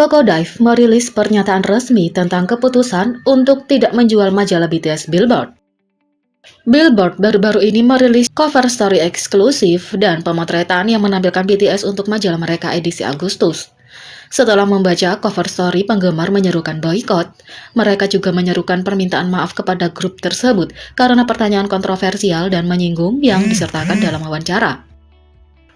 Coco Dive merilis pernyataan resmi tentang keputusan untuk tidak menjual majalah BTS Billboard. Billboard baru-baru ini merilis cover story eksklusif dan pemotretan yang menampilkan BTS untuk majalah mereka edisi Agustus. Setelah membaca cover story, penggemar menyerukan boykot. Mereka juga menyerukan permintaan maaf kepada grup tersebut karena pertanyaan kontroversial dan menyinggung yang disertakan dalam wawancara.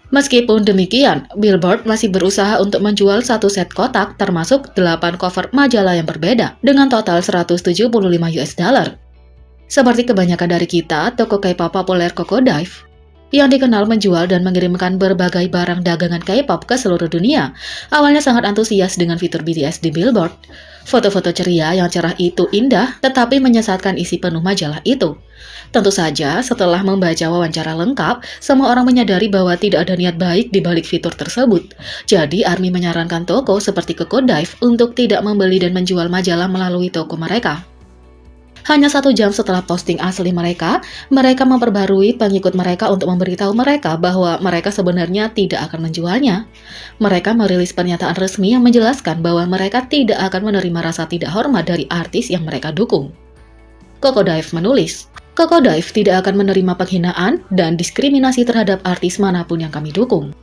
Meskipun demikian, Billboard masih berusaha untuk menjual satu set kotak termasuk 8 cover majalah yang berbeda dengan total 175 US dollar. Seperti kebanyakan dari kita, toko K-pop populer Coco Dive yang dikenal menjual dan mengirimkan berbagai barang dagangan K-pop ke seluruh dunia, awalnya sangat antusias dengan fitur BTS di Billboard. Foto-foto ceria yang cerah itu indah, tetapi menyesatkan isi penuh majalah itu. Tentu saja, setelah membaca wawancara lengkap, semua orang menyadari bahwa tidak ada niat baik di balik fitur tersebut. Jadi, ARMY menyarankan toko seperti Coco Dive untuk tidak membeli dan menjual majalah melalui toko mereka. Hanya 1 jam setelah posting asli mereka memperbarui pengikut mereka untuk memberitahu mereka bahwa mereka sebenarnya tidak akan menjualnya. Mereka merilis pernyataan resmi yang menjelaskan bahwa mereka tidak akan menerima rasa tidak hormat dari artis yang mereka dukung. Coco Dive menulis, Coco Dive tidak akan menerima penghinaan dan diskriminasi terhadap artis manapun yang kami dukung.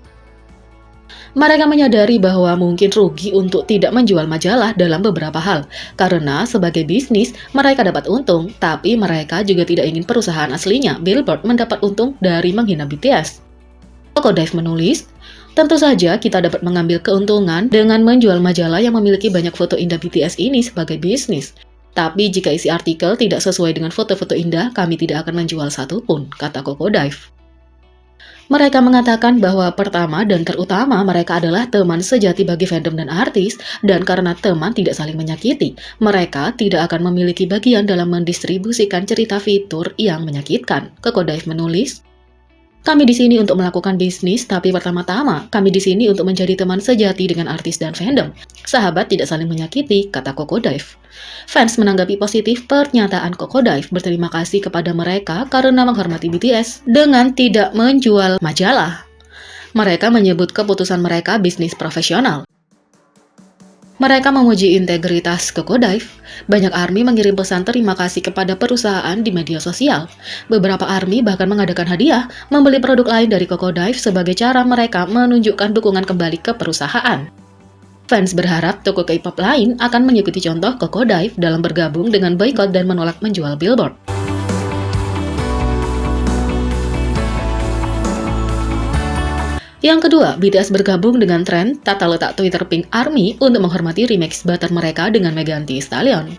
Mereka menyadari bahwa mungkin rugi untuk tidak menjual majalah dalam beberapa hal, karena sebagai bisnis mereka dapat untung, tapi mereka juga tidak ingin perusahaan aslinya, Billboard, mendapat untung dari menghina BTS. Coco Dive menulis, tentu saja kita dapat mengambil keuntungan dengan menjual majalah yang memiliki banyak foto indah BTS ini sebagai bisnis. Tapi jika isi artikel tidak sesuai dengan foto-foto indah, kami tidak akan menjual satupun, kata Coco Dive. Mereka mengatakan bahwa pertama dan terutama mereka adalah teman sejati bagi fandom dan artis, dan karena teman tidak saling menyakiti, mereka tidak akan memiliki bagian dalam mendistribusikan cerita fitur yang menyakitkan. Coco Dive menulis, kami di sini untuk melakukan bisnis, tapi pertama-tama kami di sini untuk menjadi teman sejati dengan artis dan fandom. Sahabat tidak saling menyakiti, kata Coco Dive. Fans menanggapi positif pernyataan Coco Dive, berterima kasih kepada mereka karena menghormati BTS dengan tidak menjual majalah. Mereka menyebut keputusan mereka bisnis profesional. Mereka memuji integritas Coco Dive. Banyak ARMY mengirim pesan terima kasih kepada perusahaan di media sosial. Beberapa ARMY bahkan mengadakan hadiah membeli produk lain dari Coco Dive sebagai cara mereka menunjukkan dukungan kembali ke perusahaan. Fans berharap toko K-pop lain akan mengikuti contoh Coco Dive dalam bergabung dengan boykot dan menolak menjual Billboard. Yang kedua, BTS bergabung dengan tren tata letak Twitter Pink ARMY untuk menghormati remix Butter mereka dengan Megan Thee Stallion.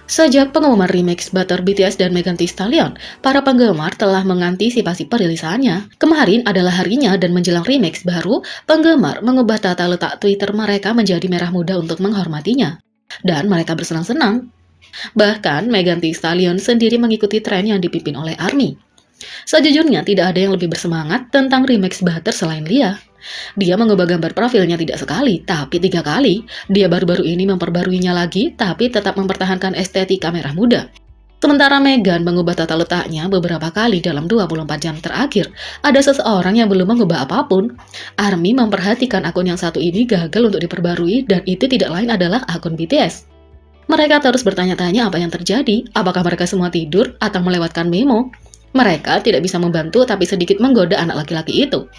Sejak pengumuman remix Butter BTS dan Megan Thee Stallion, para penggemar telah mengantisipasi perilisannya. Kemarin adalah harinya dan menjelang remix baru, penggemar mengubah tata letak Twitter mereka menjadi merah muda untuk menghormatinya. Dan mereka bersenang-senang. Bahkan, Megan Thee Stallion sendiri mengikuti tren yang dipimpin oleh ARMY. Sejujurnya tidak ada yang lebih bersemangat tentang remix Butter selain Lia. Dia mengubah gambar profilnya tidak sekali, tapi 3 kali. Dia baru-baru ini memperbaruinya lagi, tapi tetap mempertahankan estetika merah muda. Sementara Megan mengubah tata letaknya beberapa kali dalam 24 jam terakhir. Ada seseorang yang belum mengubah apapun. ARMY memperhatikan akun yang satu ini gagal untuk diperbarui, dan itu tidak lain adalah akun BTS. Mereka terus bertanya-tanya apa yang terjadi, apakah mereka semua tidur atau melewatkan memo. Mereka tidak bisa membantu tapi sedikit menggoda anak laki-laki itu.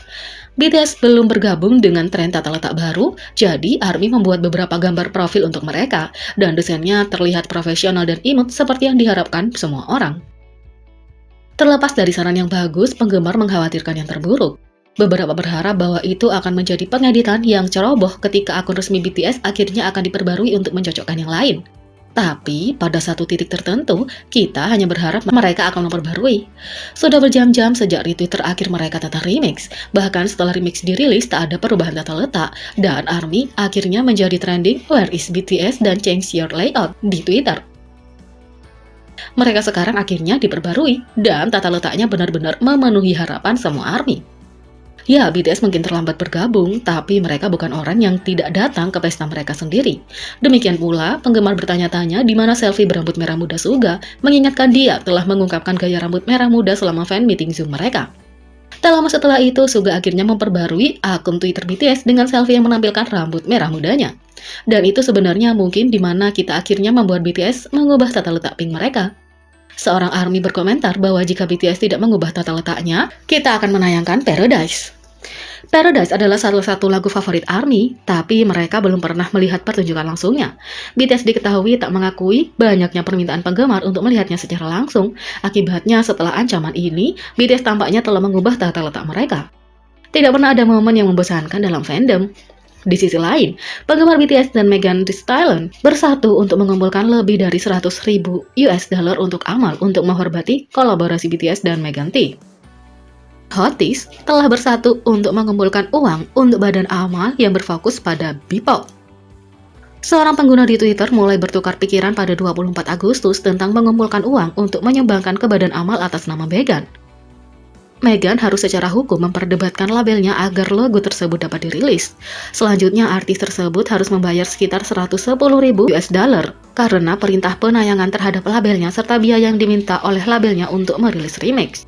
BTS belum bergabung dengan tren tata letak baru, jadi ARMY membuat beberapa gambar profil untuk mereka, dan desainnya terlihat profesional dan imut seperti yang diharapkan semua orang. Terlepas dari saran yang bagus, penggemar mengkhawatirkan yang terburuk. Beberapa berharap bahwa itu akan menjadi pengeditan yang ceroboh ketika akun resmi BTS akhirnya akan diperbarui untuk mencocokkan yang lain. Tapi, pada satu titik tertentu, kita hanya berharap mereka akan memperbarui. Sudah berjam-jam sejak retweet terakhir mereka tentang remix. Bahkan setelah remix dirilis, tak ada perubahan tata letak. Dan ARMY akhirnya menjadi trending Where is BTS dan Change Your Layout di Twitter. Mereka sekarang akhirnya diperbarui, dan tata letaknya benar-benar memenuhi harapan semua ARMY. Ya, BTS mungkin terlambat bergabung, tapi mereka bukan orang yang tidak datang ke pesta mereka sendiri. Demikian pula, penggemar bertanya-tanya di mana selfie berambut merah muda Suga, mengingatkan dia telah mengungkapkan gaya rambut merah muda selama fan meeting Zoom mereka. Tak lama setelah itu, Suga akhirnya memperbarui akun Twitter BTS dengan selfie yang menampilkan rambut merah mudanya. Dan itu sebenarnya mungkin di mana kita akhirnya membuat BTS mengubah tata letak Pink mereka. Seorang ARMY berkomentar bahwa jika BTS tidak mengubah tata letaknya, kita akan menayangkan Paradise. Paradise adalah salah satu lagu favorit ARMY, tapi mereka belum pernah melihat pertunjukan langsungnya. BTS diketahui tak mengakui banyaknya permintaan penggemar untuk melihatnya secara langsung. Akibatnya, setelah ancaman ini, BTS tampaknya telah mengubah tata letak mereka. Tidak pernah ada momen yang membosankan dalam fandom. Di sisi lain, penggemar BTS dan Megan Thee Stallion bersatu untuk mengumpulkan lebih dari 100.000 US dollar untuk amal untuk menghormati kolaborasi BTS dan Megan Thee. Hotties telah bersatu untuk mengumpulkan uang untuk badan amal yang berfokus pada B-pop. Seorang pengguna di Twitter mulai bertukar pikiran pada 24 Agustus tentang mengumpulkan uang untuk menyumbangkan ke badan amal atas nama Megan. Megan harus secara hukum memperdebatkan labelnya agar logo tersebut dapat dirilis. Selanjutnya, artis tersebut harus membayar sekitar 110.000 US dollar karena perintah penayangan terhadap labelnya serta biaya yang diminta oleh labelnya untuk merilis remix.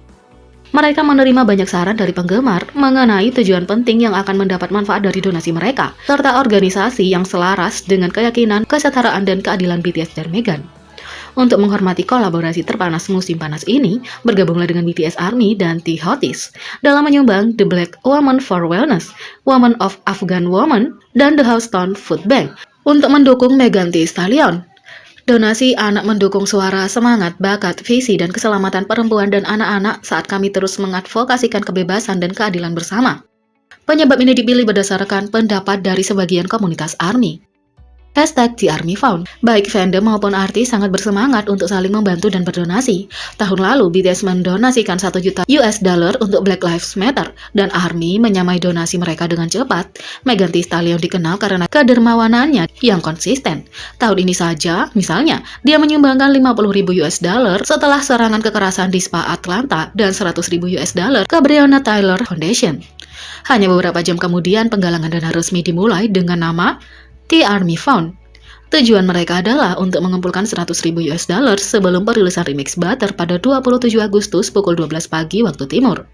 Mereka menerima banyak saran dari penggemar mengenai tujuan penting yang akan mendapat manfaat dari donasi mereka, serta organisasi yang selaras dengan keyakinan, kesetaraan, dan keadilan BTS dan Megan. Untuk menghormati kolaborasi terpanas musim panas ini, bergabunglah dengan BTS ARMY dan The Hotties dalam menyumbang The Black Women for Wellness, Women of Afghan Women, dan The Houston Food Bank untuk mendukung Megan Thee Stallion. Donasi anak mendukung suara, semangat, bakat, visi, dan keselamatan perempuan dan anak-anak saat kami terus mengadvokasikan kebebasan dan keadilan bersama. Penyebab ini dipilih berdasarkan pendapat dari sebagian komunitas ARMY. #TheARMYFound. Baik fandom maupun artis sangat bersemangat untuk saling membantu dan berdonasi. Tahun lalu, BTS mendonasikan 1 juta US dollar untuk Black Lives Matter, dan ARMY menyamai donasi mereka dengan cepat. Megan Thee Stallion dikenal karena kedermawanannya yang konsisten. Tahun ini saja, misalnya, dia menyumbangkan 50.000 US dollar setelah serangan kekerasan di Spa Atlanta dan 100.000 US dollar ke Breonna Taylor Foundation. Hanya beberapa jam kemudian, penggalangan dana resmi dimulai dengan nama TheARMYFound. Tujuan mereka adalah untuk mengumpulkan 100.000 US dollar sebelum perilisan remix Butter pada 27 Agustus pukul 12 pagi waktu timur.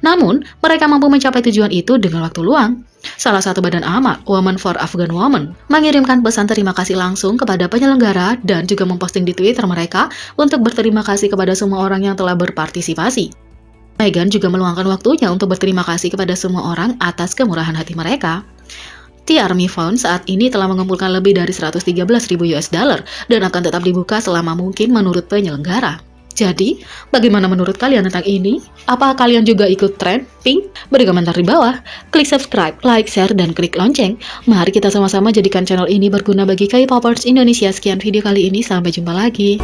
Namun, mereka mampu mencapai tujuan itu dengan waktu luang. Salah satu badan amal, Women for Afghan Women, mengirimkan pesan terima kasih langsung kepada penyelenggara dan juga memposting di Twitter mereka untuk berterima kasih kepada semua orang yang telah berpartisipasi. Megan juga meluangkan waktunya untuk berterima kasih kepada semua orang atas kemurahan hati mereka. TheARMYFound saat ini telah mengumpulkan lebih dari 113.000 US dollar dan akan tetap dibuka selama mungkin menurut penyelenggara. Jadi, bagaimana menurut kalian tentang ini? Apa kalian juga ikut tren Pink? Beri komentar di bawah. Klik subscribe, like, share, dan klik lonceng. Mari kita sama-sama jadikan channel ini berguna bagi K-popers Indonesia. Sekian video kali ini, sampai jumpa lagi.